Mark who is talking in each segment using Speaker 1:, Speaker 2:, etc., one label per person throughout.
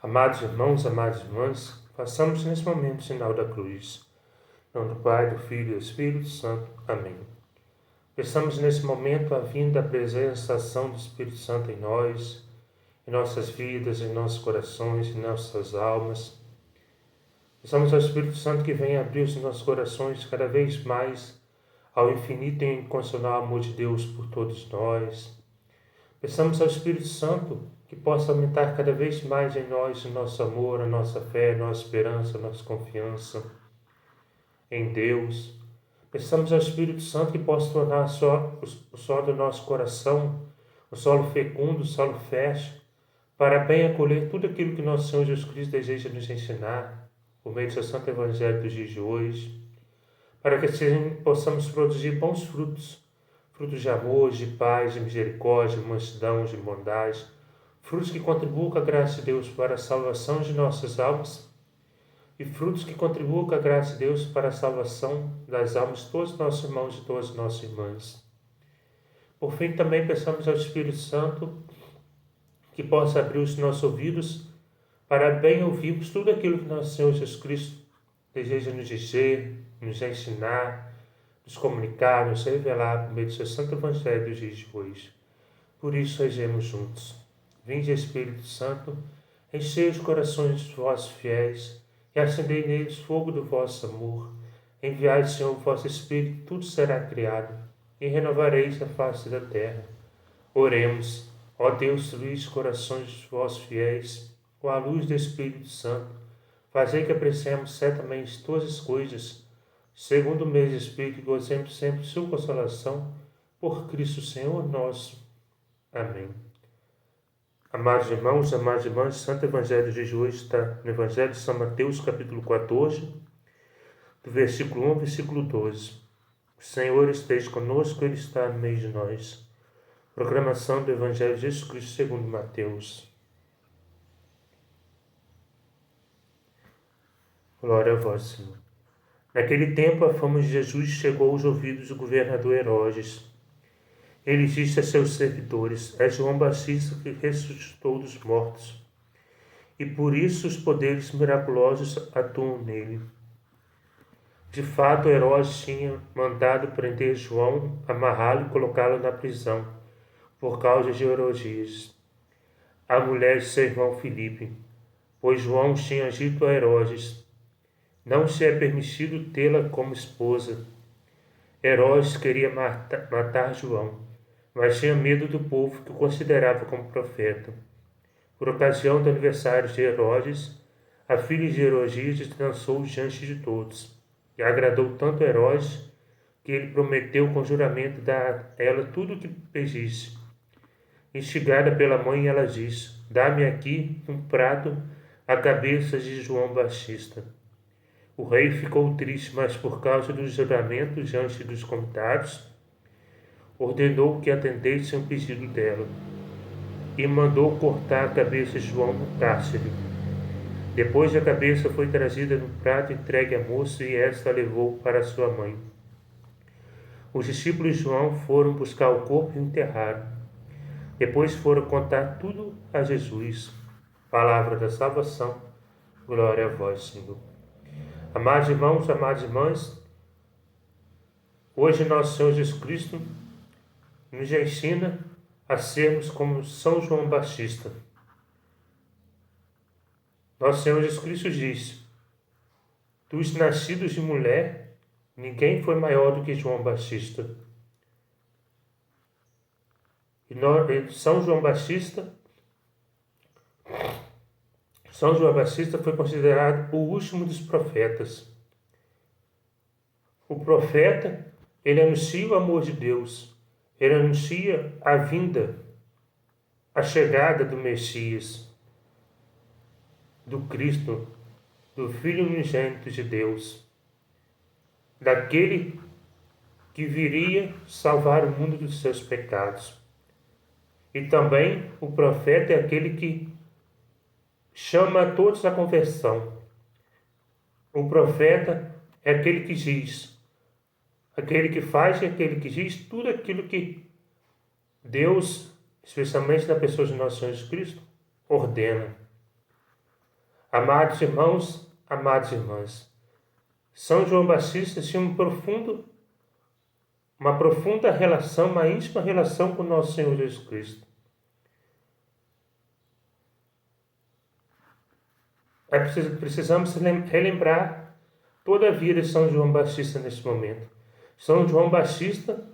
Speaker 1: Amados irmãos, amadas irmãs, façamos nesse momento o sinal da cruz. Em nome do Pai, do Filho e do Espírito Santo. Amém. Peçamos nesse momento a vinda, a presença, a ação do Espírito Santo em nós, em nossas vidas, em nossos corações, em nossas almas. Peçamos ao Espírito Santo que venha abrir os nossos corações cada vez mais ao infinito e incondicional amor de Deus por todos nós. Peçamos ao Espírito Santo que possa aumentar cada vez mais em nós o nosso amor, a nossa fé, a nossa esperança, a nossa confiança em Deus. Peçamos ao Espírito Santo que possa tornar o solo do nosso coração um solo fecundo, um solo fértil, para bem acolher tudo aquilo que nosso Senhor Jesus Cristo deseja nos ensinar, por meio do seu Santo Evangelho dos dias de hoje, para que assim possamos produzir bons frutos, frutos de amor, de paz, de misericórdia, de mansidão, de bondade, frutos que contribuam com a graça de Deus para a salvação de nossas almas e frutos que contribuam com a graça de Deus para a salvação das almas de todos os nossos irmãos e de todas as nossas irmãs. Por fim, também peçamos ao Espírito Santo que possa abrir os nossos ouvidos para bem ouvirmos tudo aquilo que nosso Senhor Jesus Cristo deseja nos dizer, nos ensinar, nos comunicar, nos revelar por meio do seu Santo Evangelho dos dias de hoje. Por isso, rezemos juntos. Vinde, Espírito Santo, enchei os corações dos vossos fiéis e acendei neles fogo do vosso amor. Enviai, Senhor, o vosso Espírito, tudo será criado, e renovareis a face da terra. Oremos, ó Deus, instruís os corações dos vossos fiéis, com a luz do Espírito Santo, fazei que apreciemos certamente todas as coisas, segundo o mesmo Espírito, e gozemos sempre de sua consolação, por Cristo Senhor nosso. Amém. Amados irmãos, amadas irmãs, o Santo Evangelho de hoje está no Evangelho de São Mateus, capítulo 14, do versículo 1 ao versículo 12. O Senhor esteja conosco, Ele está no meio de nós. Proclamação do Evangelho de Jesus Cristo segundo Mateus. Glória a vós, Senhor. Naquele tempo, a fama de Jesus chegou aos ouvidos do governador Herodes. Ele disse a seus servidores: é João Batista que ressuscitou dos mortos, e por isso os poderes miraculosos atuam nele. De fato, Herodes tinha mandado prender João, amarrá-lo e colocá-lo na prisão, por causa de Herodias, a mulher de seu irmão Filipe, pois João tinha dito a Herodes: não se é permitido tê-la como esposa. Herodes queria matar João, mas tinha medo do povo que o considerava como profeta. Por ocasião do aniversário de Herodes, a filha de Herodias dançou diante de todos, e agradou tanto Herodes que ele prometeu com juramento dar a ela tudo o que pedisse. Instigada pela mãe, ela disse: dá-me aqui um prato a cabeça de João Batista. O rei ficou triste, mas por causa do juramento diante dos convidados, ordenou que atendessem o pedido dela e mandou cortar a cabeça de João no cárcere. Depois a cabeça foi trazida no prato entregue à moça e esta a levou para sua mãe. Os discípulos de João foram buscar o corpo e o enterraram. Depois foram contar tudo a Jesus. Palavra da salvação. Glória a vós, Senhor. Amados irmãos, amadas irmãs, hoje nosso Senhor Jesus Cristo nos ensina a sermos como São João Batista. Nosso Senhor Jesus Cristo disse: dos nascidos de mulher, ninguém foi maior do que João Batista. E São João Batista foi considerado o último dos profetas. O profeta, ele anuncia o amor de Deus, ele anuncia a vinda, a chegada do Messias, do Cristo, do Filho unigênito de Deus, daquele que viria salvar o mundo dos seus pecados. E também o profeta é aquele que chama a todos à conversão. O profeta é aquele que diz, aquele que faz e aquele que diz tudo aquilo que Deus, especialmente na pessoa de nosso Senhor Jesus Cristo, ordena. Amados irmãos, amadas irmãs, São João Batista tinha uma profunda relação, uma íntima relação com nosso Senhor Jesus Cristo. Precisamos relembrar toda a vida de São João Batista nesse momento. São João Batista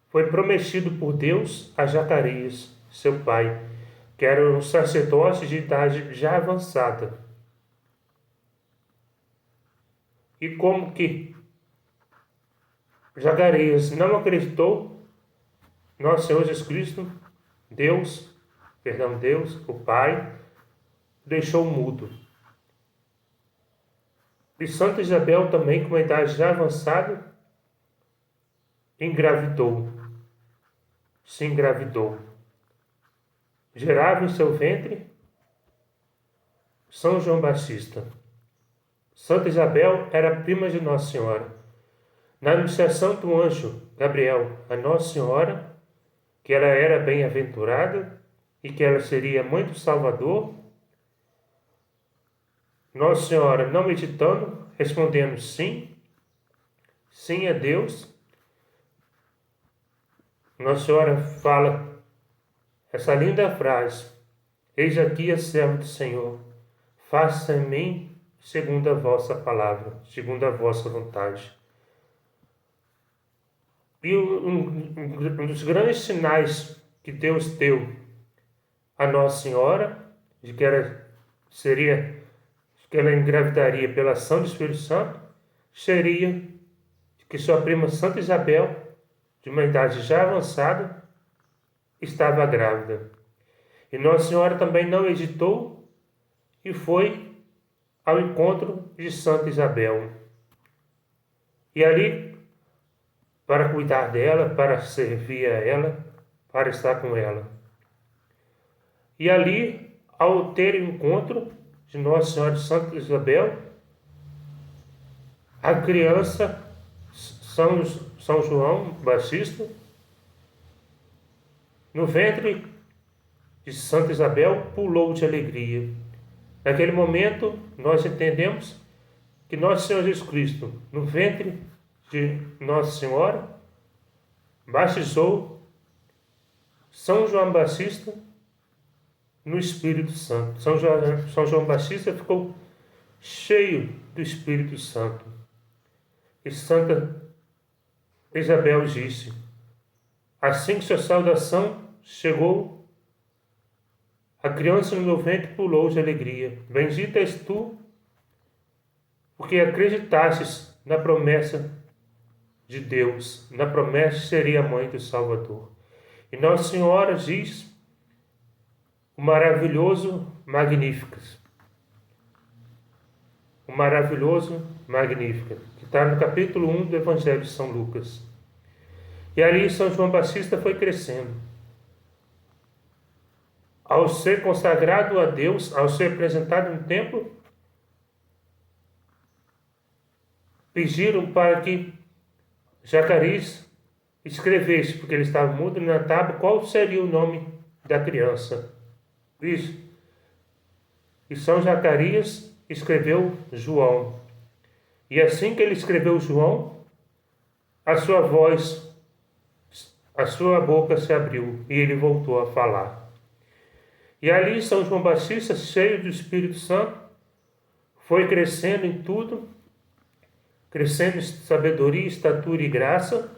Speaker 1: foi prometido por Deus a Zacarias, seu pai, que era um sacerdote de idade já avançada. E como que Zacarias não acreditou, nosso Senhor Jesus Cristo, Deus, o Pai, deixou mudo. E Santa Isabel também, com uma idade já avançada, se engravidou. Gerava em seu ventre São João Batista. Santa Isabel era prima de Nossa Senhora. Na anunciação do anjo Gabriel a Nossa Senhora, que ela era bem-aventurada e que ela seria mãe do Salvador, Nossa Senhora, não meditando, respondendo sim, sim é Deus, Nossa Senhora fala essa linda frase: eis aqui a serva do Senhor, faça em mim segundo a vossa palavra, segundo a vossa vontade. E um dos grandes sinais que Deus deu a Nossa Senhora, de que ela engravidaria pela ação do Espírito Santo, seria que sua prima Santa Isabel, de uma idade já avançada, estava grávida. E Nossa Senhora também não hesitou e foi ao encontro de Santa Isabel. E ali, para cuidar dela, para servir a ela, para estar com ela. E ali, ao ter o encontro de Nossa Senhora de Santa Isabel, a criança São João Batista, no ventre de Santa Isabel, pulou de alegria. Naquele momento, nós entendemos que Nosso Senhor Jesus Cristo, no ventre de Nossa Senhora, batizou São João Batista no Espírito Santo. São João Batista ficou cheio do Espírito Santo. E Santa Isabel disse: assim que sua saudação chegou, a criança no meu ventre pulou de alegria. Bendita és tu, porque acreditastes na promessa de Deus, na promessa de seria a mãe do Salvador. E Nossa Senhora diz o maravilhoso Magnificat. O maravilhoso Magnificat, que está no capítulo 1 do Evangelho de São Lucas. E ali São João Batista foi crescendo. Ao ser consagrado a Deus, ao ser apresentado no templo, pediram para que Zacarias escrevesse, porque ele estava mudo, na tábua, qual seria o nome da criança. E São Zacarias escreveu João. E assim que ele escreveu João, a sua boca se abriu e ele voltou a falar. E ali São João Batista, cheio do Espírito Santo, foi crescendo em tudo, crescendo em sabedoria, estatura e graça,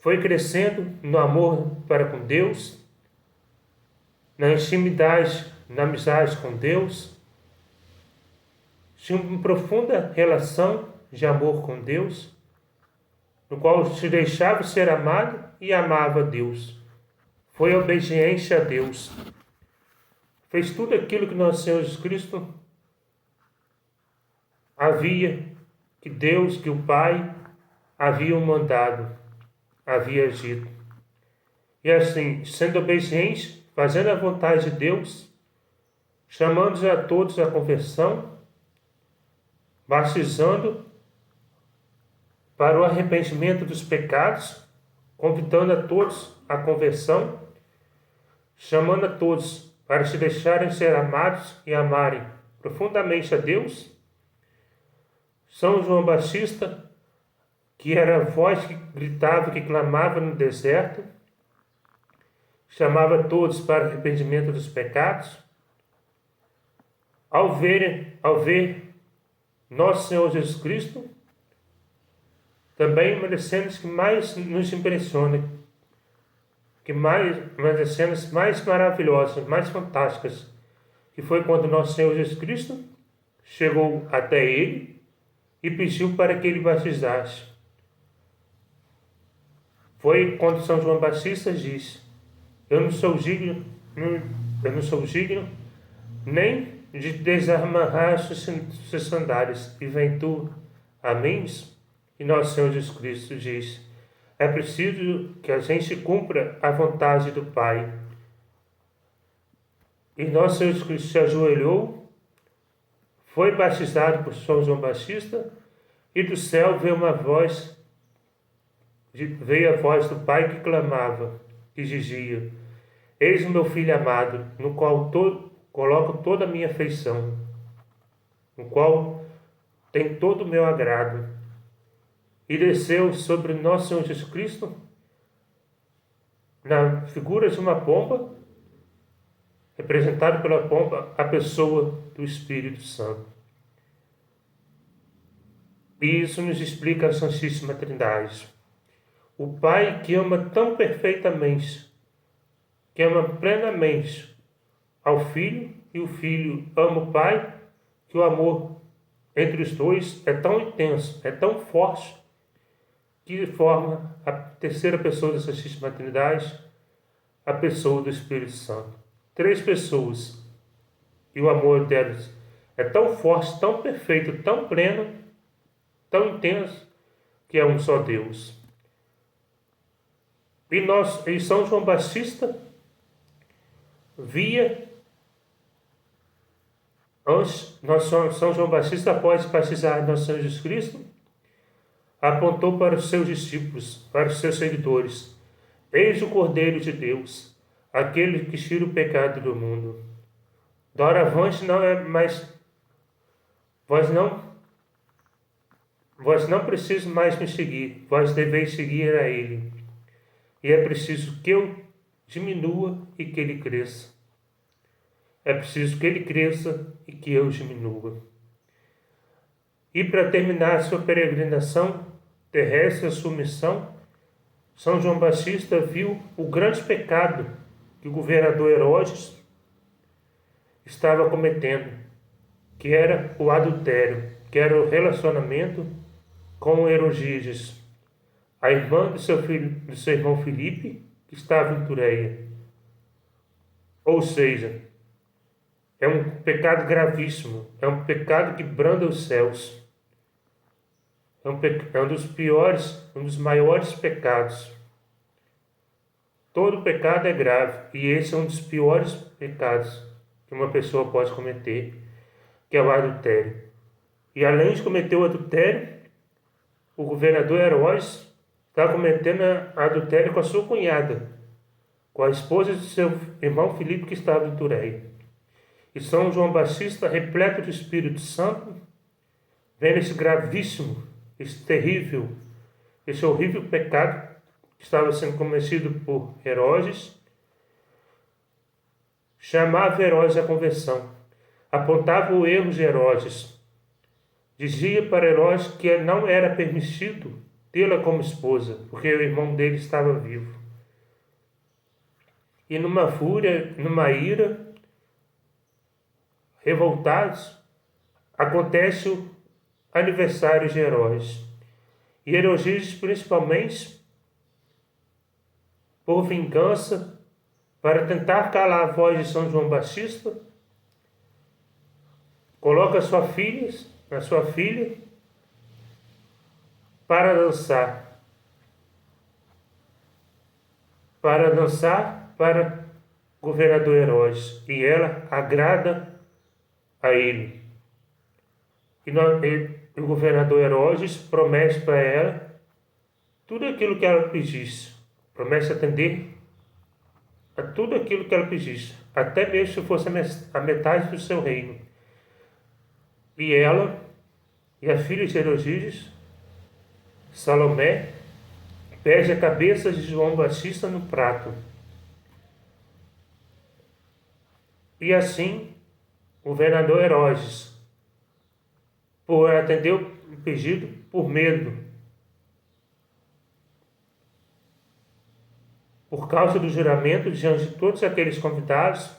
Speaker 1: foi crescendo no amor para com Deus, na intimidade, na amizade com Deus, tinha uma profunda relação de amor com Deus, no qual se deixava ser amado e amava a Deus. Foi obediente a Deus. Fez tudo aquilo que nosso Senhor Jesus Cristo que Deus, que o Pai haviam mandado, havia dito. E assim, sendo obediente, fazendo a vontade de Deus, chamando a todos à conversão, batizando para o arrependimento dos pecados, convidando a todos à conversão, chamando a todos para se deixarem ser amados e amarem profundamente a Deus? São João Batista, que era a voz que gritava, que clamava no deserto, chamava todos para o arrependimento dos pecados. Ao ver nosso Senhor Jesus Cristo, também uma das cenas que mais nos impressiona, uma das cenas mais maravilhosas, mais fantásticas, que foi quando nosso Senhor Jesus Cristo chegou até ele e pediu para que ele batizasse. Foi quando São João Batista diz: eu não sou digno nem de desamarrar suas sandálias, e vem tu a mim? E nosso Senhor Jesus Cristo diz: é preciso que a gente cumpra a vontade do Pai. E nosso Senhor Jesus Cristo se ajoelhou, foi batizado por São João Batista, e do céu veio a voz do Pai que clamava, que dizia: eis o meu Filho amado, no qual coloco toda a minha afeição, no qual tem todo o meu agrado. E desceu sobre nosso Senhor Jesus Cristo, na figura de uma pomba, representado pela pomba, a pessoa do Espírito Santo. E isso nos explica a Santíssima Trindade. O Pai que ama tão perfeitamente, que ama plenamente ao Filho, e o Filho ama o Pai, que o amor entre os dois é tão intenso, é tão forte, que forma a terceira pessoa da Santíssima Trindade, a pessoa do Espírito Santo. 3 pessoas, e o amor delas é tão forte, tão perfeito, tão pleno, tão intenso, que é um só Deus. E São João Batista via, São João Batista, após batizar nosso Senhor Jesus Cristo, apontou para os seus discípulos, para os seus seguidores: eis o Cordeiro de Deus, aquele que tira o pecado do mundo. Doravante não é mais, vós não precisais mais me seguir, vós deveis seguir a Ele. E é preciso que eu diminua e que Ele cresça. É preciso que Ele cresça e que eu diminua. E para terminar a sua peregrinação terrestre, a sua missão, São João Batista viu o grande pecado que o governador Herodes estava cometendo, que era o adultério, que era o relacionamento com Herodíades, a irmã do seu irmão Filipe, que estava em Tureia. Ou seja, é um pecado gravíssimo, é um pecado que branda os céus. É um dos piores, um dos maiores pecados. Todo pecado é grave, e esse é um dos piores pecados que uma pessoa pode cometer, que é o adultério. E além de cometer o adultério, o governador Herodes está cometendo adultério com a sua cunhada, com a esposa de seu irmão Filipe, que estava em Tureia. E São João Batista, repleto do Espírito Santo, vendo esse gravíssimo, esse terrível, esse horrível pecado que estava sendo cometido por Herodes, chamava Herodes à conversão, apontava o erro de Herodes, dizia para Herodes que não era permitido tê-la como esposa, porque o irmão dele estava vivo. E numa fúria, numa ira, revoltados, acontece o aniversário de Herodes. E Herodes, principalmente, por vingança, para tentar calar a voz de São João Batista, coloca sua filha para dançar para o governador Herodes, e ela agrada a ele. E o governador Herodes promete para ela tudo aquilo que ela pedisse, promete atender a tudo aquilo que ela pedisse, até mesmo se fosse a metade do seu reino. E ela, e a filha de Herodíades, Salomé, perde a cabeça de João Batista no prato. E assim, o governador Herodes, por atender o pedido por medo, por causa do juramento diante de todos aqueles convidados,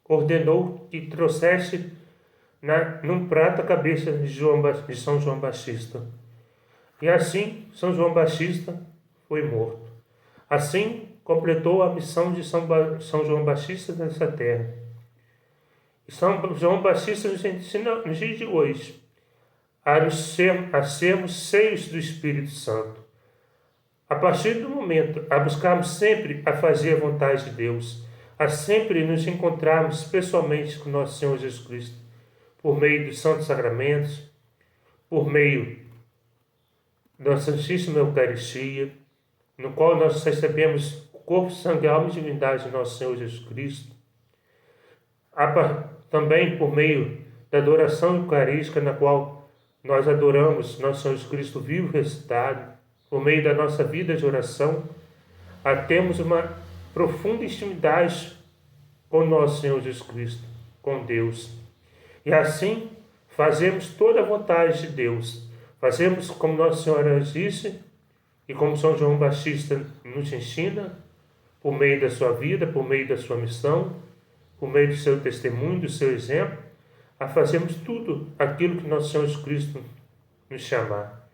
Speaker 1: ordenou que trouxesse num prato a cabeça de São João Batista. E assim, São João Batista foi morto. Assim, completou a missão de São João Batista nessa terra. E São João Batista nos ensina nos dias de hoje a sermos cheios do Espírito Santo. A partir do momento, a buscarmos sempre a fazer a vontade de Deus, a sempre nos encontrarmos pessoalmente com nosso Senhor Jesus Cristo, por meio dos santos sacramentos, por meio da Santíssima Eucaristia, no qual nós recebemos o corpo, sangue, alma e divindade de nosso Senhor Jesus Cristo. Também por meio da adoração eucarística, na qual nós adoramos nosso Senhor Jesus Cristo vivo e ressuscitado, por meio da nossa vida de oração, temos uma profunda intimidade com nosso Senhor Jesus Cristo, com Deus. E assim, fazemos toda a vontade de Deus. Fazemos como Nossa Senhora disse, e como São João Batista nos ensina, por meio da sua vida, por meio da sua missão, por meio do seu testemunho, do seu exemplo, a fazermos tudo aquilo que nosso Senhor Jesus Cristo nos chamar.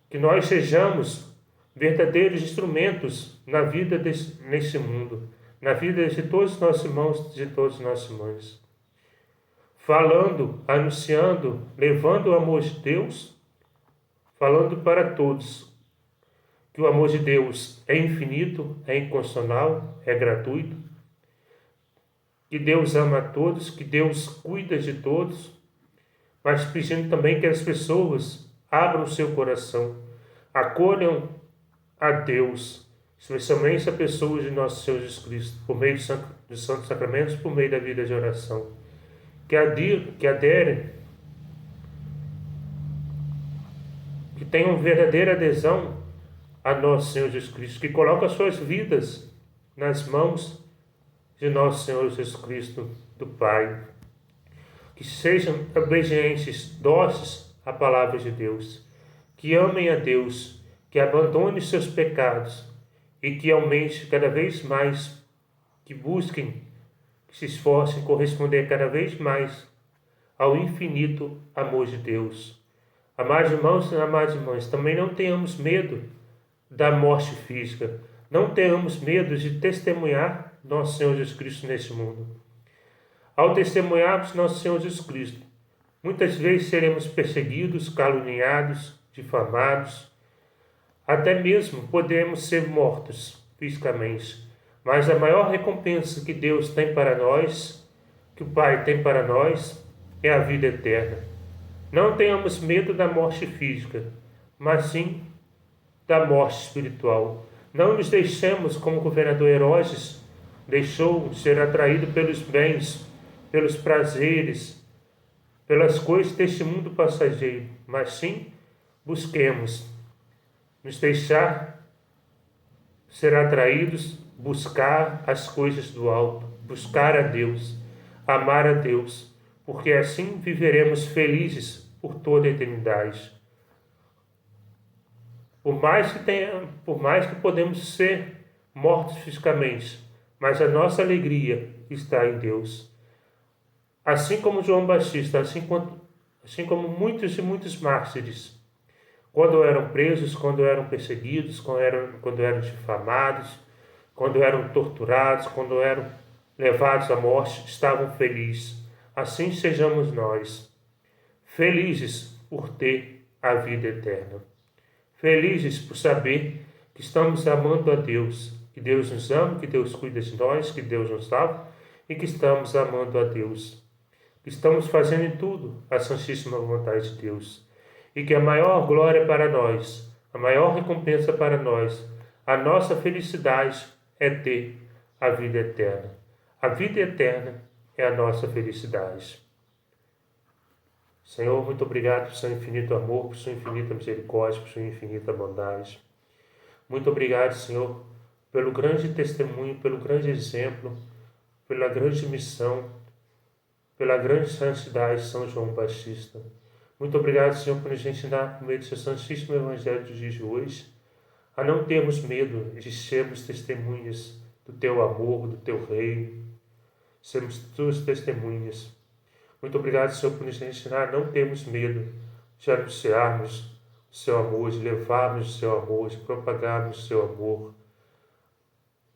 Speaker 1: Que nós sejamos verdadeiros instrumentos na vida nesse mundo, na vida de todos os nossos irmãos, de todas as nossas irmãs. Falando, anunciando, levando o amor de Deus, falando para todos que o amor de Deus é infinito, é incondicional, é gratuito, que Deus ama a todos, que Deus cuida de todos, mas pedindo também que as pessoas abram o seu coração, acolham a Deus, especialmente a pessoas de nosso Senhor Jesus Cristo, por meio dos santos sacramentos, por meio da vida de oração, que aderem, que tenham verdadeira adesão a nosso Senhor Jesus Cristo, que colocam as suas vidas nas mãos de nosso Senhor Jesus Cristo, do Pai, que sejam obedientes, dóceis à palavra de Deus, que amem a Deus, que abandonem seus pecados e que aumente cada vez mais, que busquem, que se esforcem em corresponder cada vez mais ao infinito amor de Deus. Amados irmãos e amadas irmãs, também não tenhamos medo da morte física, não tenhamos medo de testemunhar nosso Senhor Jesus Cristo neste mundo. Ao testemunharmos nosso Senhor Jesus Cristo, muitas vezes seremos perseguidos, caluniados, difamados, até mesmo podemos ser mortos fisicamente. Mas a maior recompensa que Deus tem para nós, que o Pai tem para nós, é a vida eterna. Não tenhamos medo da morte física, mas sim da morte espiritual. Não nos deixemos, como o governador Herodes deixou, ser atraído pelos bens, pelos prazeres, pelas coisas deste mundo passageiro, mas sim busquemos nos deixar ser atraídos, buscar as coisas do alto, buscar a Deus, amar a Deus, porque assim viveremos felizes por toda a eternidade. Por mais que podemos ser mortos fisicamente, mas a nossa alegria está em Deus. Assim como João Batista, assim como muitos e muitos mártires, quando eram presos, quando eram perseguidos, quando eram difamados, quando eram torturados, quando eram levados à morte, estavam felizes. Assim sejamos nós, felizes por ter a vida eterna. Felizes por saber que estamos amando a Deus, que Deus nos ama, que Deus cuida de nós, que Deus nos salva e que estamos amando a Deus. Que estamos fazendo em tudo a santíssima vontade de Deus. E que a maior glória para nós, a maior recompensa para nós, a nossa felicidade é ter a vida eterna. A vida eterna é a nossa felicidade. Senhor, muito obrigado por seu infinito amor, por sua infinita misericórdia, por sua infinita bondade. Muito obrigado, Senhor, pelo grande testemunho, pelo grande exemplo, pela grande missão, pela grande santidade de São João Batista. Muito obrigado, Senhor, por nos ensinar, por meio do seu Santíssimo Evangelho dos dias de hoje, a não termos medo de sermos testemunhas do teu amor, do teu reino, sermos tuas testemunhas. Muito obrigado, Senhor, por nos ensinar a não termos medo de anunciarmos o seu amor, de levarmos o seu amor, de propagarmos o seu amor,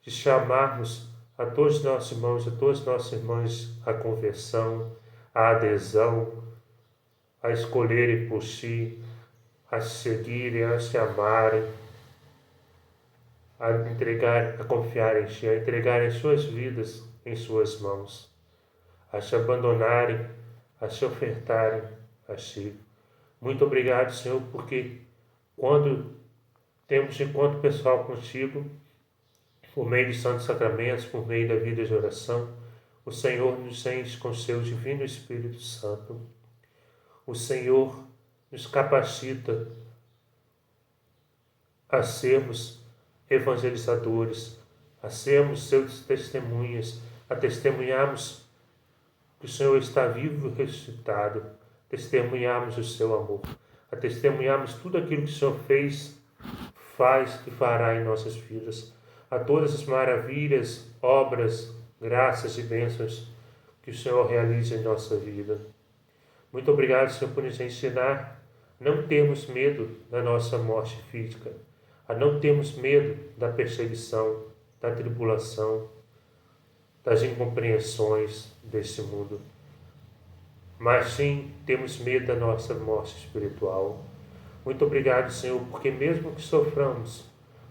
Speaker 1: de chamarmos a todos os nossos irmãos, a todas as nossas irmãs à conversão, à adesão, a escolherem por si, a seguirem, a se amarem, a entregar, a confiar em Ti, a entregarem suas vidas em Suas mãos, a se abandonarem, a se ofertarem a Ti. Muito obrigado, Senhor, porque quando temos encontro pessoal contigo, por meio dos santos sacramentos, por meio da vida de oração, o Senhor nos enche com seu divino Espírito Santo. O Senhor nos capacita a sermos evangelizadores, a sermos seus testemunhas, a testemunharmos que o Senhor está vivo e ressuscitado, testemunharmos o seu amor, a testemunharmos tudo aquilo que o Senhor fez, faz e fará em nossas vidas, a todas as maravilhas, obras, graças e bênçãos que o Senhor realiza em nossa vida. Muito obrigado, Senhor, por nos ensinar a não termos medo da nossa morte física, a não termos medo da perseguição, da tribulação, das incompreensões desse mundo, mas sim temos medo da nossa morte espiritual. Muito obrigado, Senhor, porque mesmo que soframos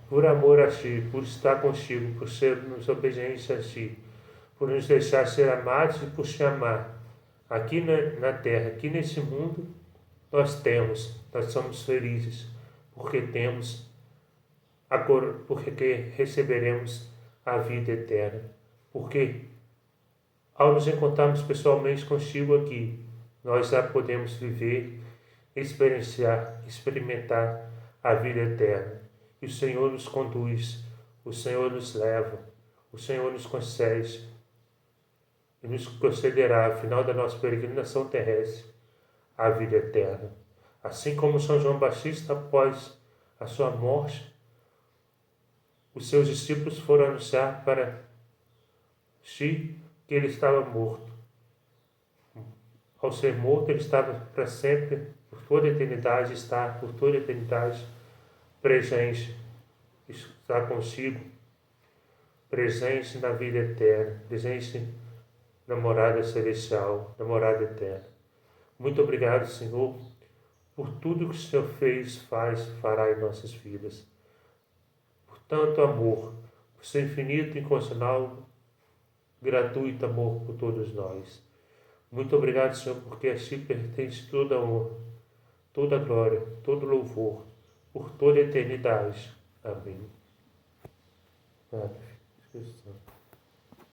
Speaker 1: por amor a Ti, por estar contigo, por sermos obedientes a Ti, por nos deixar ser amados e por Te amar, aqui na terra, aqui nesse mundo, nós somos felizes, porque porque receberemos a vida eterna, porque ao nos encontrarmos pessoalmente contigo aqui, nós já podemos viver, experimentar a vida eterna. E o Senhor nos conduz, o Senhor nos leva, o Senhor nos concede e nos concederá, ao final da nossa peregrinação terrestre, a vida eterna. Assim como São João Batista, após a sua morte, os seus discípulos foram anunciar para Si que ele estava morto. Ao ser morto, ele estava para sempre, por toda a eternidade, está por toda a eternidade presente, está consigo, presente na vida eterna, presente na morada celestial, na morada eterna. Muito obrigado, Senhor, por tudo que o Senhor fez, faz, fará em nossas vidas. Por tanto amor, por seu infinito, incondicional, gratuito amor por todos nós. Muito obrigado, Senhor, porque a Ti pertence toda a honra, toda a glória, todo o louvor, por toda a eternidade. Amém. Padre,